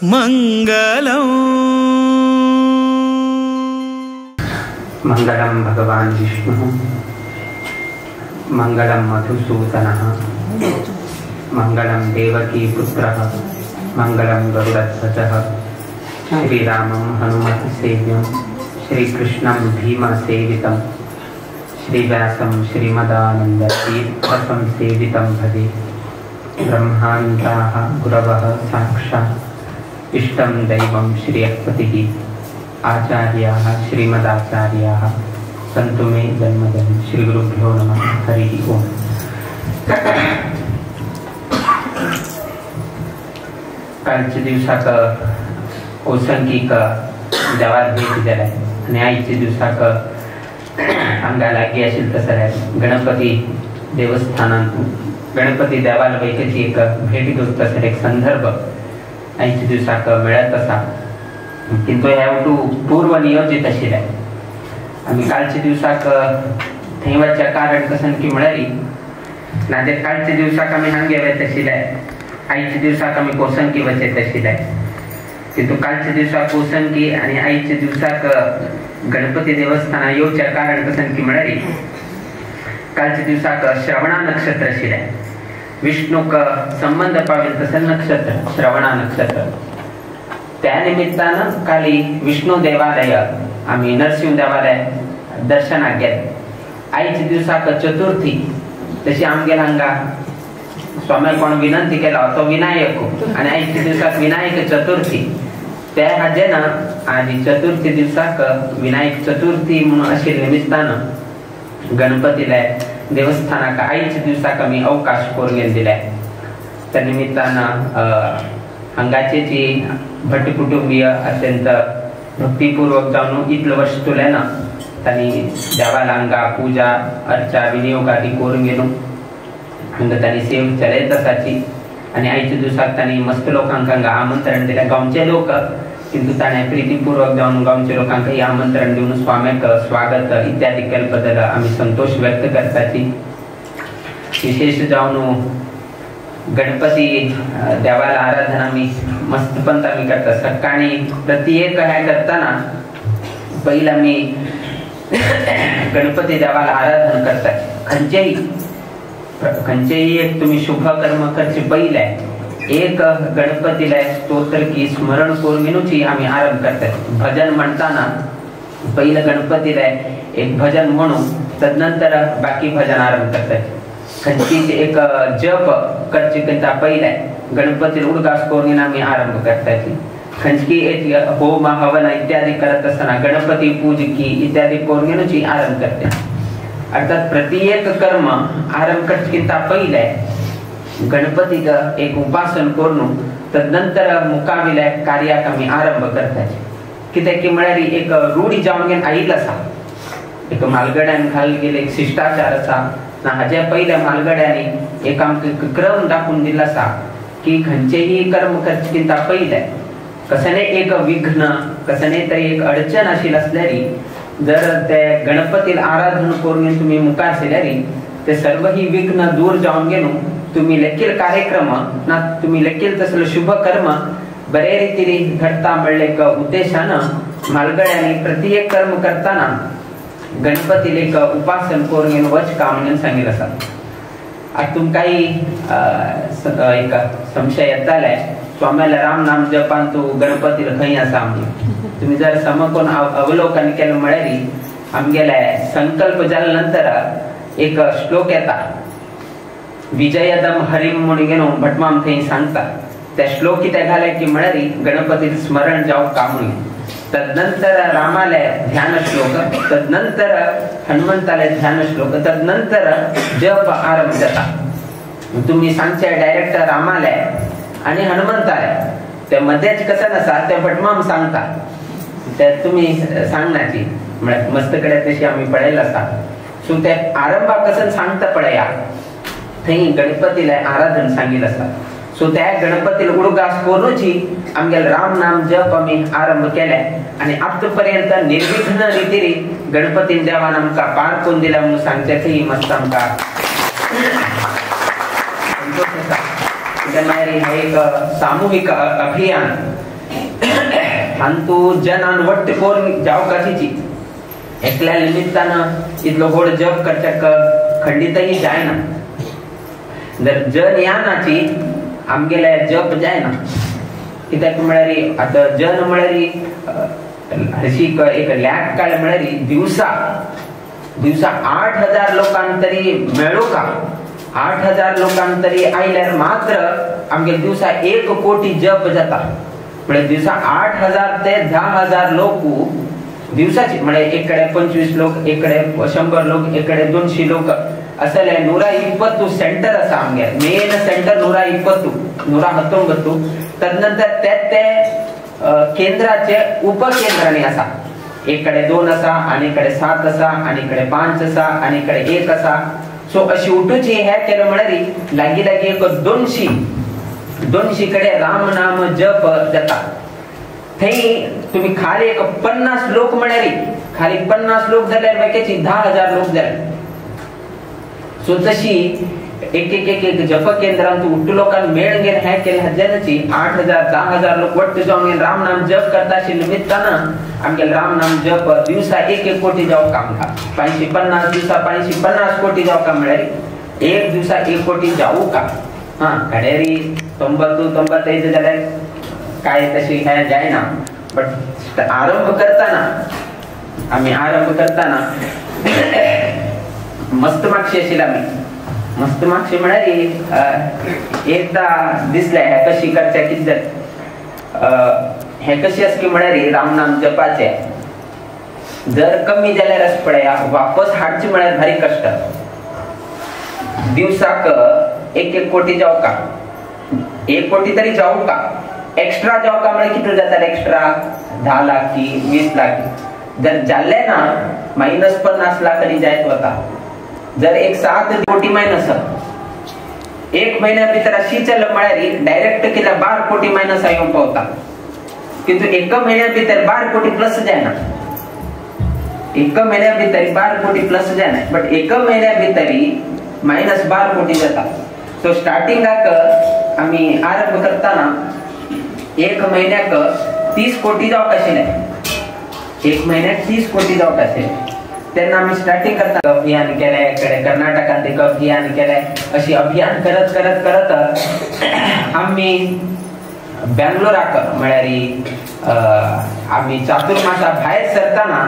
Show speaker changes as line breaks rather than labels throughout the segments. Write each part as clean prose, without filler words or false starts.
मंगलम
मंगलम भगवान विष्णु मंगलम मधुसूदनः मंगलम देवकी पुत्रः मंगलम गरुडध्वजः श्रीरामं हनुमत्सेव्यं श्रीकृष्णं भीमसेवितं श्रीव्यासं श्रीमदानन्दतीर्थं सेवितं भजे। ब्रह्मान्ताः गुरवः साक्षात् इष्टं दैवं श्रियःपतिः आचार्याः श्रीमदाचार्याः सन्तु मे जन्मजन्म। श्री गुरुभ्यो नमः। हरि ओम। कालच्या दिवसाक ओसंकीक देवाला भेट दिलाय आणि आईच्या दिवसाक अंगा लागी असेल तसं गणपती देवस्थानात गणपती देवाला वैकची एक भेट घेऊन तसं एक संदर्भ आईच्या दिवसाक मिळत असा, किंतु ह्या पूर्व नियोजित आशिल्ले। आम्ही कालच्या दिवसाक थैवाच्या कारण कसं की मिळाली ना ते कालच्या दिवसाक आम्ही हांगे वेत आशिल्ले, आईच्या दिवसाक आम्ही कोसंकी वचत आशिल्ले। किंतु कालच्या दिवसाक कोसंकी आणि आईच्या दिवसाक गणपती देवस्थान येवच्या कारण कसं की मिळाली कालच्या दिवसाक श्रवणा नक्षत्र आशिल्ले। विष्णूक संबंध पावेल तसं नक्षत्र श्रवणा नक्षत्र। त्या निमित्तानं काली विष्णू देवालय आम्ही नरसिंह देवालय दर्शनाक गेले। आईच्या दिवसाक चतुर्थी तशी आमगेला हांगा स्वामी कोण विनंती केला तो विनायक आणि आईच्या दिवसाक विनायक चतुर्थी। त्या हाजेन आधी चतुर्थी दिवसाक विनायक चतुर्थी म्हणून आशिल्ल्या निमित्तानं गणपतीला देवस्थानाक आईच्या दिवसाक आम्ही अवकाश करून दिलाय। त्या निमित्तानं हांगाचे जी भट कुटुंबीय अत्यंत भक्तीपूर्वक जाऊन इतलं वर्ष तुल्यानं त्यांनी देवाला हांगा पूजा अर्चा विनियोग आदी करून गेलो। हांगा त्यांनी सेव चलयत असाची आणि आईच्या दिवसाक त्यांनी मस्त लोकांक हांगा आमंत्रण दिले। गावचे लोक किंतु ताणे प्रीतीपूर्वक जाऊन गावचे लोकांक आमंत्रण देऊन स्वामीक स्वागत इत्यादी केल्याबद्दल आम्ही संतोष व्यक्त करताची। विशेष जाऊन गणपती देवाला आराधना आम्ही मस्तपंत आम्ही करता। सकाळी प्रत्येक ह्या करताना पहिला मी गणपती देवाला आराधना करता। खंचेही एक तुम्ही शुभ कर्म करचे पहिले एक गणपतीला स्तोत्र की स्मरण करून घेऊची आम्ही आरंभ करतात। भजन म्हणताना पहिलं गणपतीला एक भजन म्हणून तदनंतर बाकी भजन आरंभ करतात। खंचीचे एक जप करचे करता पहिले गणपतीला उडगास करून आम्ही आरंभ करतात। खंचकी एक होम हवन इत्यादी करत असताना गणपती पूजकी इत्यादी करून घेऊची आरंभ करते। अर्थात प्रत्येक कर्म आरंभ करता पहिले गणपतीक एक उपासन करून तदनंतर मुकाविले कार्याक आम्ही आरंभ करतात। कित्याक की म्हळ्यार एक रूढी जावन घेवन आयिल्लो आसा, एक म्हालगड्यान घाल गेले एक शिष्टाचार आसा ना हाज्या पयल्या म्हालगड्यांनी एक आमकां क्रम दाखवून दिल्लो आसा की खंयचेही कर्म करचे पयले कसले एक विघ्न कसले तरी एक अडचण आशिल्ली असल्यारी जर ते गणपतीला आराधना करून तुम्ही मुखार सरल्यारी ते सर्व ही विघ्न दूर जावन गेलो तुम्ही लेखील कार्यक्रम ना तुम्ही लेखील तसलं शुभ कर्म बरे रीतीने घडता म्हणले एक उद्देशानं म्हालगड्यांनी प्रत्येक कर्म करताना गणपतीला एक उपासन करून वच काम म्हणून सांगितलं असं। आता तुमका एक संशय येताले स्वामीला राम नाम जपान तू गणपतीला खंय आसा म्हणून तुम्ही जर समकोन अवलोकन केलं म्हळ्यारी आमगेले संकल्प झाल्यानंतर एक श्लोक येता विजयदम हरिम म्हणून घेऊन भटमाम थंय सांगता। त्या श्लोक कितें घाले की म्हळ्यारी गणपती स्मरण जावं काम म्हणून तदनंतर रामाले ध्यान श्लोक तदनंतर हनुमंताले ध्यान श्लोक तदनंतर जप आरंभ जाता। तुम्ही सांगचे डायरेक्ट रामाले आणि हनुमंताले त्या मध्येच कसं नसा ते भटमाम सांगता ते तुम्ही सांगण्याची म्हणजे मस्तकडे तशी आम्ही पळयला आसा। सो ते आरंभा कसं सांगता पळया थंय गणपतीला आराधन सांगितलं आसा। सो त्या गणपतीला उडगास करूनची आमगेले राम नाम जप आम्ही आरंभ केले आणि आतापर्यंत निर्विघ्न रीतीने गणपतीन देवान आमकां पार करून दिला म्हणून सांगचे थंय मस्त आमकां संतोष आसा। एक सामूहिक अभियान आणि तू जन आणि वट्ट कोण जाव कथीची एकल्या निमित्तानं इतलो गोड जप करचक खंडितही जाय ना. जर जन या नाची आमगेला जप जाय ना कित्याक म्हळ्यारी आता जन म्हळ्यारी अशी एक लॅक काळ म्हळ्यारी दिवसा 8,000 लोकांतरी मेळू का 8,000 लोकांतरी आयल्यार मात्र आमगे दिवसा 1 कोटी जप जाता. म्हणजे दिवसा 8,000 ते 10,000 लोक दिवसाची म्हणजे एकडे 25 लोक एकडे 100 लोक एकडे 200 लोक असले 120 सेंटर असा आमगे मेन सेंटर 120 119 तदनंतर ते केंद्राचे उपकेंद्रांनी असा एकडे 2 असा आणि इकडे 7 असा आणि इकडे 5 असा आणि इकडे 1 असा. सो अशी उठूची हे केलं म्हणारी लागी एक 200 कडे राम नाम जप जाता. थंय तुम्ही खाली एक 50 लोक म्हणारी खाली 50 लोक जाल्यार बाकीची 10,000 लोक जाले. सो तशी एक जप केंद्रांत उठ्ठ लोकांना मेळ घेन हे केले हजाराची 8,000 10,000 लोक वट्ट जाऊन राम नाम जप करताशी निमित्तानं आमगे राम नाम जप दिवसा 1 कोटी जाऊ काम का 550 दिवसा 550 कोटी जाऊ का म्हळ्यारी एक दिवसा 1 कोटी जाऊ का. हा कडेरी 90-95 जाल्यार काय तशी हे जायना. बट आरंभ करताना मस्त मागशी आशिल्ली आमी मस्त मागशी म्हळ्यारी एकदा दिसले हे कशी करचे कितें हे कशी आस की म्हळ्यारी राम नाम जपाचे जर कमी जाल्यार अस पळया वापस हाडचे म्हळ्यार भारी कष्ट. दिवसाक 1 कोटी जाऊ का 1 कोटी तरी जाऊ का एक्स्ट्रा जाऊ का म्हळ्यार कितले जाता एक्स्ट्रा 10 लाख की 20 लाख जर जाल्ले ना -50 लाख तरी जायत होता. जर एक 7 कोटी मायनस 1 महिन्या भितर अशी चल म्हळ्यारी डायरेक्ट केला 12 कोटी मायनस येऊन पावता. किंतु 1 महिन्या भितर 12 कोटी प्लस जायना 1 महिन्या भितर 12 कोटी प्लस जायना. बट 1 महिन्या भितरी -12 कोटी जाता. सो स्टार्टिंगाक आम्ही आरंभ करताना 1 महिन्याक 30 कोटी जावक आशिल्ले 1 महिन्याक 30 कोटी जावक आशिल्ले. तेन्ना आम्ही स्टार्टिंग करता अभियान केले इकडे कर्नाटकात एक अभियान केले अशी अभियान करत आम्ही बेंगलोराक म्हळ्यारी आम्ही चातुर्मासा भायर सरताना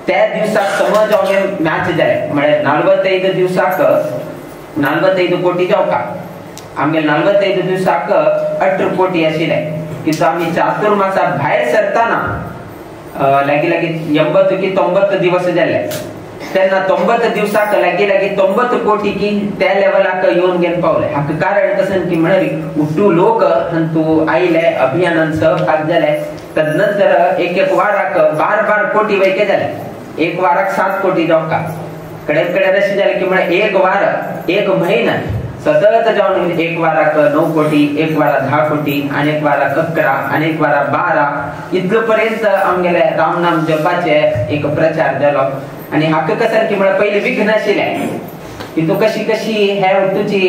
त्या दिवसाक समज आमगे मॅच जाले म्हळ्यार 45 दिवसाक 45 कोटी जावका आमगे 45 दिवसाक 18 कोटी आशिल्ले. किंतु आम्ही चातुर्मासा भायर सरताना लागी 80 की 90 दिवस जाले तेन्ना 90 दिवसाक लागी 90 कोटी की त्या लेवलाक येऊन गेन पावले. हाका कारण कसन की म्हळ्यारी उठ्ठू लोक हंतू आयले अभियानान सहभाग जाले. तदनंतर एक वाराक 12 कोटी वैके जाले 1 वाराक 7 कोटी जावका कडे अशें जालें की म्हळ्यार 1 वार 1 महिना सतत जावन 1 वाराक 9 कोटी 1 वाराक 10 कोटी आणि 1 वाराक 11 आणि 1 वाराक 12 इतलो पर्यंत आमगेले राम नाम जपाचे एक प्रचार जालो. आणि हाका कसन की म्हळ्यार पयलीं विघ्न आशिल्ले की तू कशी हे तुझी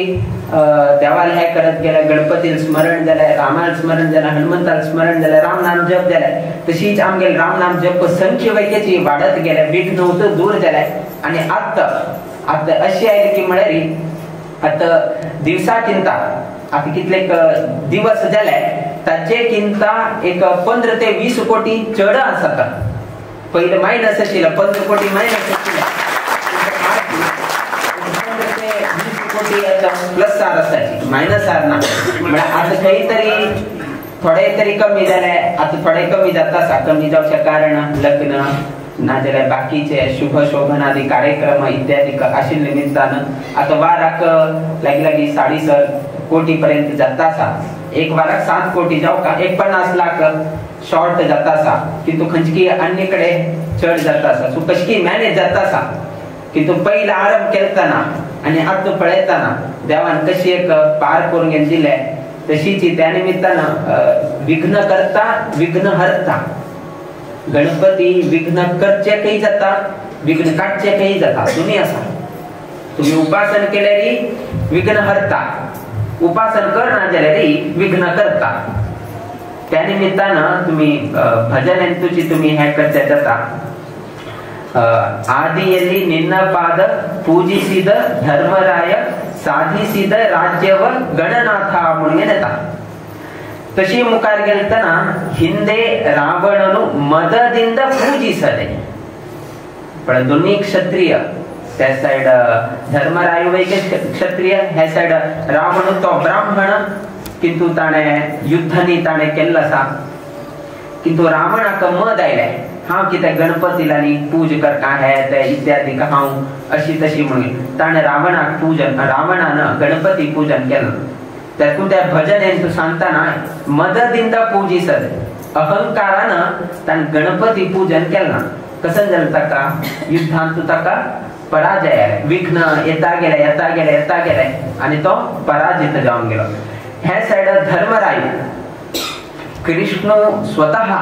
देवाल हे करत गेले गणपतीला स्मरण जाले रामाला स्मरण जाले हनुमंताला स्मरण जाले राम नाम जप जाले तशीच आमगे राम नाम जप संख्या वैकेची वाढत गेले विघ्न होतं दूर जाले. आणि आता अशी आयली की म्हळ्यारी आता दिवसाकिंता आता कितलेक दिवस जाले ताचेकिंता एक 15 ते 20 कोटी चढ आसा. पहिले मायनस आशिल्लो 15 कोटी मायनस आशिल्लो 15 ते 20 कोटी प्लस आर आसाची मायनस आर ना. म्हळ्यार आता खंय तरी थोडे तरी कमी जाले आता थोडे कमी जाता आसा. कमी जावचे कारण लग्न नाजाल्यार बाकीचे शुभ शोभन आदी कार्यक्रम इत्यादी आशिल्ले निमित्तान आता वाराक लागी 7.5 कोटी पर्यंत जाता आसा. 1 वाराक 7 कोटी जावका 50 लाख शॉर्ट जाता आसा. किंतु खंयची अन्य कडे चढ जाता आसा. सो कशी मॅनेज जाता आसा. किंतु पयला आरंभ केलतना आणि आता पळयताना देवान कशी एक पार करून घेवन दिले तशीच त्या निमित्तानं विघ्न करता विघ्न हरता. गणपती विघ्न करचे काही जाता विघ्न काढचे काही जाता दोन्ही असा. तुम्ही उपासन केल्यारी विघ्न हरता उपासन कर ना जाल्यारी विघ्न करता. त्या निमित्तानं तुम्ही भजन ಎಂತುಚಿ तुम्ही हे करता जाता ಆದಿಯಲ್ಲಿ ನಿನ್ನ ಪಾದ ಪೂಜಿಸಿದ ಧರ್ಮರಾಯ ಸಾಧಿಸಿದ ರಾಜ್ಯವ ಗಣನಾಥ म्हणून येतात. तशी मुखार गेलताना ಹಿಂದೆ ರಾವಣನು ಮದದಿಂದ ಪೂಜಿಸದೆ पण दोन्ही क्षत्रिय त्या साइड धर्मराय वैके क्षत्रिय ह्या साइड रावण तो ब्राह्मण किंतु ताणे युद्धनी ताणे केल्लसा किंतु रावणाक मद आयलाय हा की त्या गणपतीला पूज कर काय आहे ते इत्यादी का हाऊ अशी तशी म्हणून ताणे रावणाक पूजन रावणानं गणपती पूजन केलं. त्यातून त्या भजन यांचं सांगताना मदದಿಂದ पूजिसद अहंकारानं ताण गणपती पूजन केलं. कसं झालं का युद्धांत ताका पराजय आला, विघ्न येता गेला आणि तो पराजित जाऊन गेला. ह्या साइड धर्मराय कृष्ण स्वतः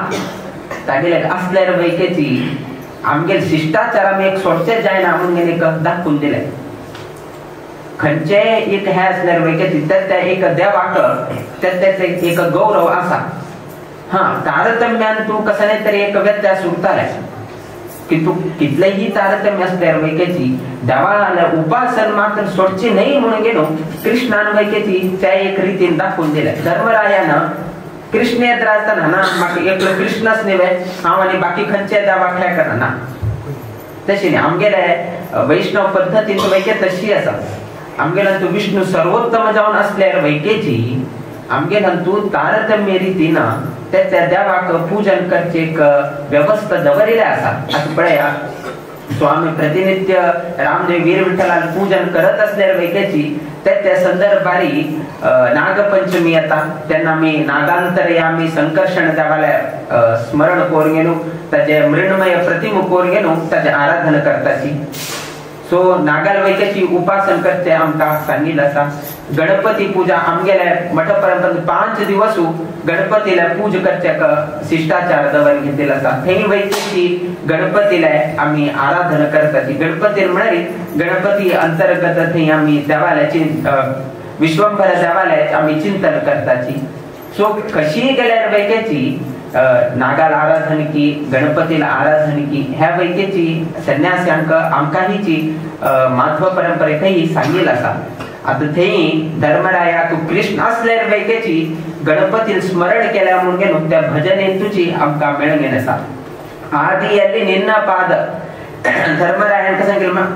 तागेले असल्यार वैकेची आमगे शिष्टाचार आम्ही एक सोडचे जायना म्हणून एक दाखवून दिले. खंचे एक ह्या असल्यार वैकेची त्या एक देवाक त्याचे एक गौरव असा. हा तारतम्यान तू कसं नाही तरी एक व्यत्यास उरतालाय किंतु कितलेही तारतम्य असल्यार वैकेची देवाला उपासन मात्र सोडची नाही म्हणून गेलो. कृष्णान वैकेची त्या एक रीतीने दाखवून दिल्या. धर्मरायानं कृष्ण येत राहताना ना मागे एकलं कृष्णच नेवे हाव आणि बाकी खंचे देवा खेळ करा ना तशी नाही. आमगेले वैष्णव पद्धतीन वैके तशी असा. आमगेला तू विष्णू सर्वोत्तम जाऊन असल्यार वैकेची आमगेला तू तारतम्य रीतीनं त्या देवाक पूजन करचे एक व्यवस्था दवरिल्या असा. आता पळया स्वामी प्रतिनित्य रामदेव वीर विठ्ठलाला पूजन करत असल्यार वैकेची त्या संदर्भारी नागपंचमी येतात त्यांना मी नागांतर आम्ही संकर्षण देवाला स्मरण करून गेलो त्याचे मृण्मय प्रतिम करून गेलो त्याचे आराधना करताची. सो नागाल वैकेची उपासन करते आमका सांगितलं असा. गणपती पूजा आमगेल्या मठ परंपरा 5 दिवस गणपतीला पूज करचे शिष्टाचार दवर घेतलेला असा. हे वैकेची गणपतीला आम्ही आराधना करताची. गणपती म्हणाली गणपती अंतर्गत थे आम्ही देवाल्याची विश्वंभर देवालयात आम्ही चिंतन करताची. सो कशी गेल्यार वैकेची नागाला आराधन की गणपतीला आराधन की ह्या वैकेची संन्यास्यांक आमकाहीची महत्व परंपरे काही सांगेल असा. आता थेही धर्मराया तू कृष्ण असल्यार वैकेची गणपती स्मरण केल्या म्हणून गेलो त्या भजनेन तुझी आमका मेळ घेनसा. आदिಯಲ್ಲಿ ನಿನ್ನ पाद धर्मरायान कसं केलं मग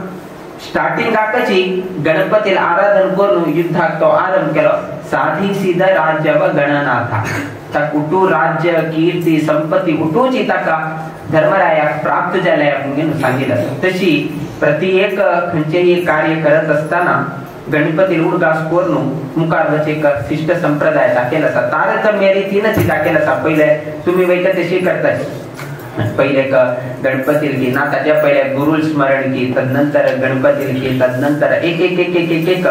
स्टार्टिंग आकाची गणपतीला आराधन करून युद्धाक तो आरंभ केलो. साधिसिद राज्यव गणनाथा ता कुटू राज्य कीर्ती संपत्ती उठूची ताका धर्मराया प्राप्त झाल्या म्हणून सांगितलं. तशी प्रति एक खंचेही कार्य करत असताना गणपती उडगास करून मुखारवरचे एक शिष्ट संप्रदाय टाकेला असा. तारतम्य रीतीनं ती टाकेला असा. पहिले तुम्ही वैक तशी करताय पहिले गणपती की ना त्याच्या पहिले गुरु स्मरण की तदनंतर गणपती की तदनंतर एक एक एक एक एक एक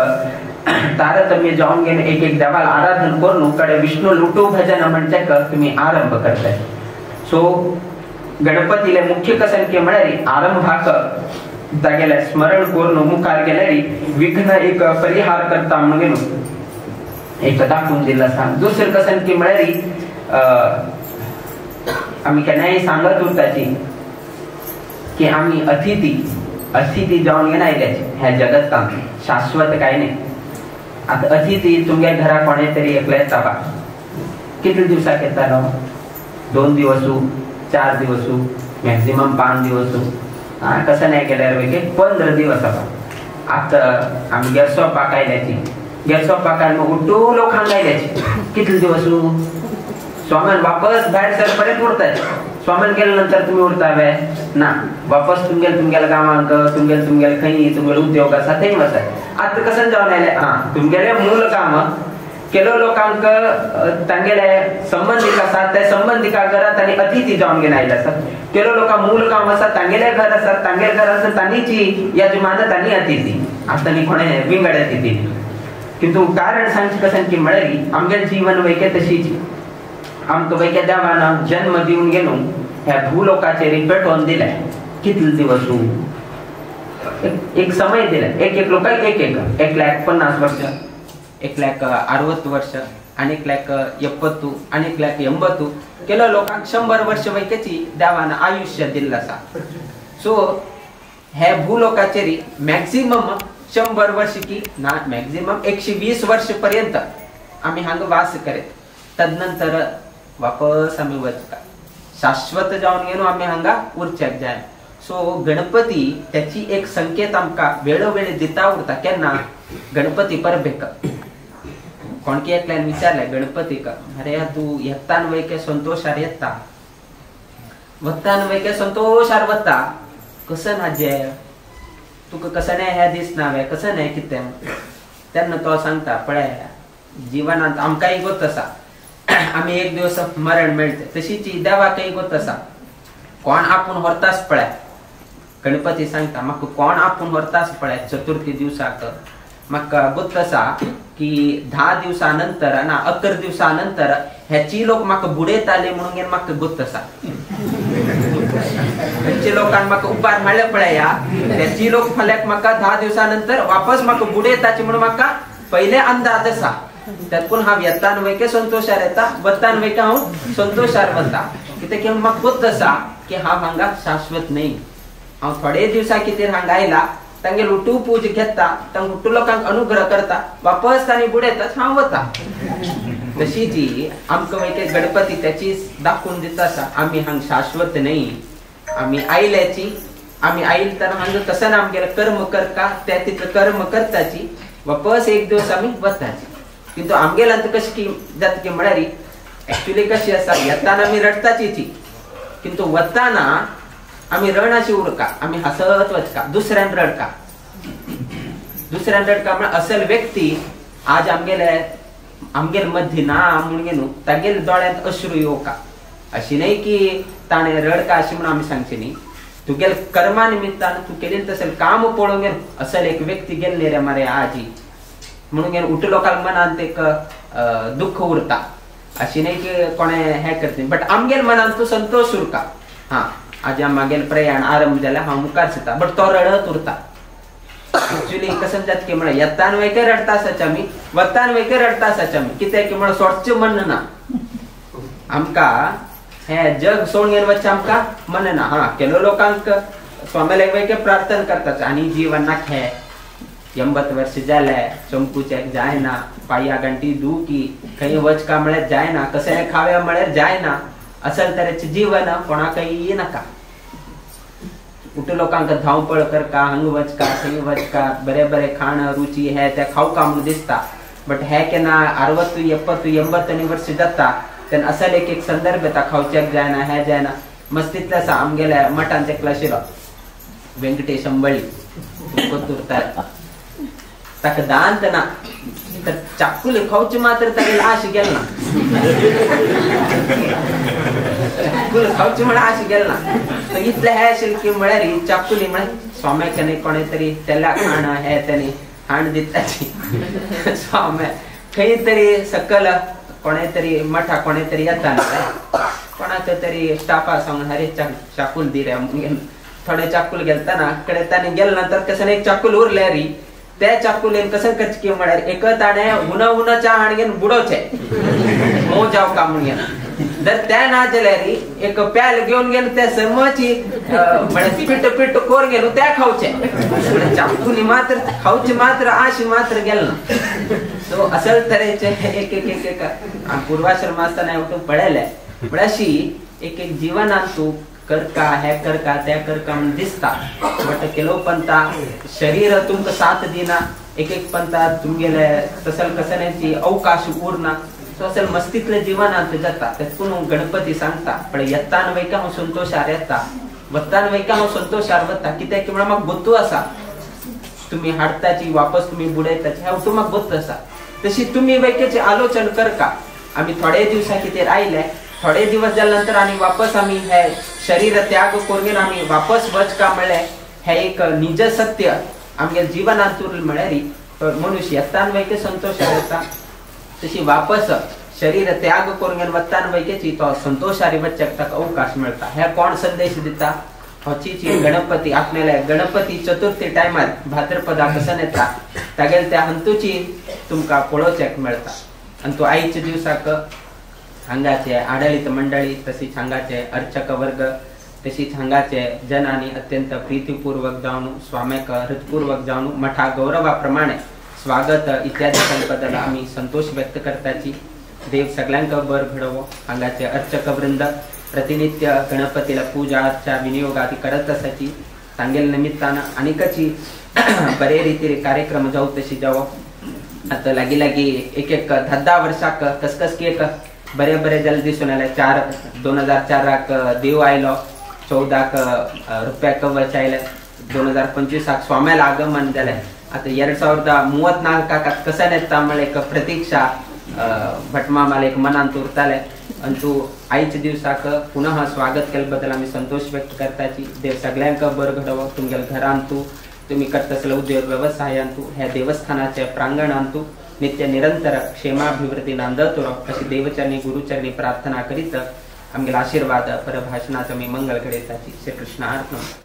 तारतम्य जाऊन घेणे एक एक देवाला आराधन करून कडे विष्णू लुटू भजन म्हणजे तुम्ही आरंभ करताय. सो गणपतीला मुख्य कसंख्य म्हणाली आरंभाक जागेला स्मरण करून मुखार गेल्यारी विघ्न एक परिहार करता म्हणून एक दाखवून दिला सांग. दुसरं कसंख्य म्हणाली आम्ही केन्नाय सांगत उरताची की आम्ही अतिथी जाऊन घेण्याची ह्या जगत काम शाश्वत काय नाही. आता अतिथी तुमच्या घरा कोणे तरी एकल्या येता किती दिवसाक येता 2 दिवस 4 दिवस मॅक्झिमम 5 दिवस कसं नाही केल्यावर वेगळे 15 दिवस आता आम्ही गॅसॉप पाकायल्याची गॅसॉप पाकायला मग उठू लोक हांगायल्याची किती दिवस स्वामन वापस बाहेर सरपर्यंत उरताय. स्वामन गेल्यानंतर तुम्ही उरतावे ना वापस तुमगेल कामांक तुमगेल खंय तुमगेल उद्योग असा थंय वचाय. आता कसं जाऊन आयले तुमगेले मूल काम केलो लोकांक तांगेले संबंधिक असतात त्या संबंधिका घरात आणि अतिथी जाऊन घेऊन आयले असतात. केलो लोकां मूल काम असतात तांगेले घर असतात तांगेले घर असतात तांनीची यजमान तांनी अतिथी आता नी कोणे विंगड अतिथी किंतु कारण सांगची कसं की म्हळी आमगे जीवन वैके तशीची आमकां वैके देवान जन्म दिवन गेलो ह्या भूलोकाचेर पेटोवन दिले कितले दिवस एक समय दिले एक लोकांक 1,50,000 वर्ष 1,60,000 वर्ष आनीक 70 आनीक 80 केलो लोकांक 100 वर्ष वैकेची देवान आयुष्य दिल्लें आसा. सो हे भूलोकाचेर मॅक्झिमम 100 वर्ष की ना मॅक्झिमम 120 वर्ष पर्यंत आम्ही हांगा वास करेत. तदनंतर वापस आम्ही वचता शाश्वत जावन गेलो आम्ही हांगा उरच्याक जाय. सो गणपती त्याची एक संकेत आमकां वेळोवेळी दिता उरता. केन्ना गणपती परबेक कोणकी एकल्यान विचारलें गणपतीक, अरे तू येतान वयके संतोषार येता, वत्तान वयके संतोषार वता, कसं ना जे तुका कसं नाही हे दिसना कसं नाही कितें. तेन्ना तो सांगता पळय जिवनांत आमकांय गोत आसा आमी एक दिवस मरण मेळटे, तशीच देवाकय गोत आसा. कोण आपूण व्हरतास पळय. गणपती सांगता म्हाका कोण आपूण व्हरतास पळय चतुर्थी दिवसाक म्हाका गोत आसा की 10 दिवसानंतर ना 11 दिवसानंतर ह्याची लोक म्हाका बुडयताले म्हणून म्हाका गोत आसा. ह्याची लोकांक म्हाका उपार मारले पळय त्याची लोक फाल्याक म्हाका 10 दिवसानंतर वापस म्हाका बुडयताचे म्हणून म्हाका पहिले अंदाज आसा. त्यातून हांव येतान वयके संतोषार येता, वत्तान वयके हांव संतोषार वता. कित्याक की म्हाका गोत आसा की हांव हांगा शाश्वत न्ही. हांव थोडे दिवसा कितें हांगा आयला तांगे लुटू पूज घेता, तांकां हुट्टू लोकांक अनुग्रह करता, वापस तांणी बुडयतात हांव वता. तशी जी आमकां वयके गणपती त्याची दाखोवन दिता आसा आमी हांगा शाश्वत न्ही. आमी आयल्याची आमी आयले तर हांगा कसं ना आमगेले कर्म करता त्या तितलें कर्म करताची वापस एक दिवस आमी वताची. किंतु आमगेल्यान कशी की जाता की म्हळ्यार एक्चुअली कशी आसा येताना आमी रडताची किंतु वताना आमी रडनाशी उरका, आमी हसत वचका, दुसऱ्यान रडका. दुसऱ्यान रडका म्हळ्यार असल व्यक्ती आज आमगेले मध्य ना म्हणून न्हू तागेले दोळ्यांत अश्रू येवका. अशी नाही की ताणे रडका अशी म्हणून आमी सांगची न्ही. तुगेले कर्मा निमित्तान तू केलें तसले काम पळोवंक गेलो असल एक व्यक्ती गेल्ले रे मारे आजी म्हणून उठे लोकांक मनांत एक दुःख उरता. अशी नाही की कोणे हे करते बट आमगेल मनांत तू संतोष उरका. हा आज मागेल प्रयाण आरंभ जाल्यार हांव मुखार सरता बट तो रडत उरता. एक्चुअली कसं जाता की म्हळ्यार येतान वयके रडता आसाचे आमी, वत्तान वयके रडता आसाचे आमी. कित्याक की म्हळ्यार सोडचें मन ना आमकां. हे जग सोडून गेले वचचें आमकां मन ना. हा केलो लोकांक स्वामीले वयके प्रार्थना करतात आनी जीवनाक हे 80 वर्ष जाले चंपूचेक जायना, पाया गंटी दुखी, खंय वचका म्हळ्यार जायना, कसले खाव्या म्हळ्यार जायना. असल तरेचें जीवन कोणाकय नाका. उठे लोकांक धांवपळ करका, हांगा वचका थंय वचका, बरें बरें खाण रुची हे ते खावका म्हणून दिसता. बट हे केन्ना 60, 70, 80 वर्ष जाता तेन्ना असल एक संदर्भ येता खावच्याक जायना हे जायना. मस्तीतले आसा आमगेल्या मठांत एकलो आशिल्लो व्यंकटेश अंबळी कोत्तूर ताका दांत ना तर चाकुले खावचे मात्र तागेले आश गेलना. चाकुले खावचे म्हण आश गेलना. तर इतले हे आशिल्ले की म्हळ्यार चाकुली म्हळ्यार स्वाम्याक कोणे तरी तेल्या खाण हे तेणी हाण दिताची. स्वाम्या खंय तरी सकल कोणे तरी मठा कोणे तरी येता कोणाक तरी स्टाफा सांगून अरे चाकूल दी रे म्हणून थोडे चाकूल गेलतना कडे ताणें गेले नंतर कसं एक चाकूल उरले री त्या चाकुलेन कसं करचें की म्हळ्यार एक ताणें उन च्या हाणगेन बुडोवचें मो जाव का म्हणून. जर त्या ना जाल्यार एक प्याल घेवन गेलो त्या समची म्हळ्यार पीठ कोर गेलो त्या खावचें. चाकुली मात्र खावचे मात्र आशी मात्र गेल ना. सो असल तरेचे एक एक एक पूर्वाश्रम आसतना हांव पळयले म्हळ्यार अशी एक एक जिवनांत तूं करका हे करका ते करका म्हणून दिसता. बट केलो पंता शरीर तुमकां साथ दिना, एक एक पंता तुमगेले तसल कसण्याची अवकाश उरना. सो असल मस्तीतले जिवनांत जाता. तेतून गणपती सांगता पण येतान वयका हांव संतोषार येता, वत्तान वयका हांव संतोषार वता. कित्याक की म्हळ्यार म्हाका गोतू आसा तुम्ही हाडटाची वापस तुम्ही बुडयताची हे हांव म्हाका गोत आसा. तशी तुम्ही वयकेची आलोचन करका. आमी थोडे दिवसा कितें आयले, थोडे दिवस जाल्या नंतर आनी वापस आमी हे शरीर त्याग करून आमी वापस वचका म्हणलें हे एक निज सत्य आमगे जिवनांत उरलें म्हळ्यार मनुष्य येतान वयके संतोषार येता. तशी वापस शरीर त्याग करून वत्तान वयकेची तो संतोषारी वचपाक ताका अवकाश मेळटा. हे कोण संदेश दिता? होची गणपती आपल्याला गणपती चतुर्थी टायमार भाद्रपदा कसं येता तागेले त्या हंतूची तुमकां पळोवचेक मेळटा. अंतु आईच्या दिवसाक हांगाचे आडळीत मंडळी तशीच हांगाचे अर्चक वर्ग तशीच हांगाचे जन आणि अत्यंत प्रीतीपूर्वक जावन स्वाम्याक हृदपूर्वक जावन मठा गौरवाप्रमाणे स्वागत इत्यादी संपदल आम्ही संतोष व्यक्त करताची देव सगळ्यांक बर घडवो। हांगाचे अर्चक वृंद प्रतिनित्य गणपतीला पूजा अर्चा विनियोग आदी करत असाची सांगेल निमित्तानं अनेकाची बरे रीतीने कार्यक्रम जाऊ तशी जावो। आता लागी लागी एक 10 वर्षाक कसकस की एक बरे बरे जल दिसून आले। 2004 देव आयलो, 14 रुपयाक कवच आयले, 2025 स्वाम्याला आगमन झाले। आता 2034 कसं नेता मला एक प्रतीक्षा भटमामाला एक मनात उरताले। अंतु आईच्या दिवसाक पुनः स्वागत केले बद्दल आम्ही संतोष व्यक्त करताची देव सगळ्यांक बर घडवो। तुमच्या घरांतू तुम्ही करत असले उद्योग व्यवसायांतू ह्या देवस्थानाच्या प्रांगणांतू नित्य निरंतर क्षेमाभिवृद्धी नांदतो अशी देवचरणी गुरुचरणी प्रार्थना करीत आमगेला आशीर्वाद परभाषणाचा मी मंगल घडयताची। श्री कृष्ण अर्पण।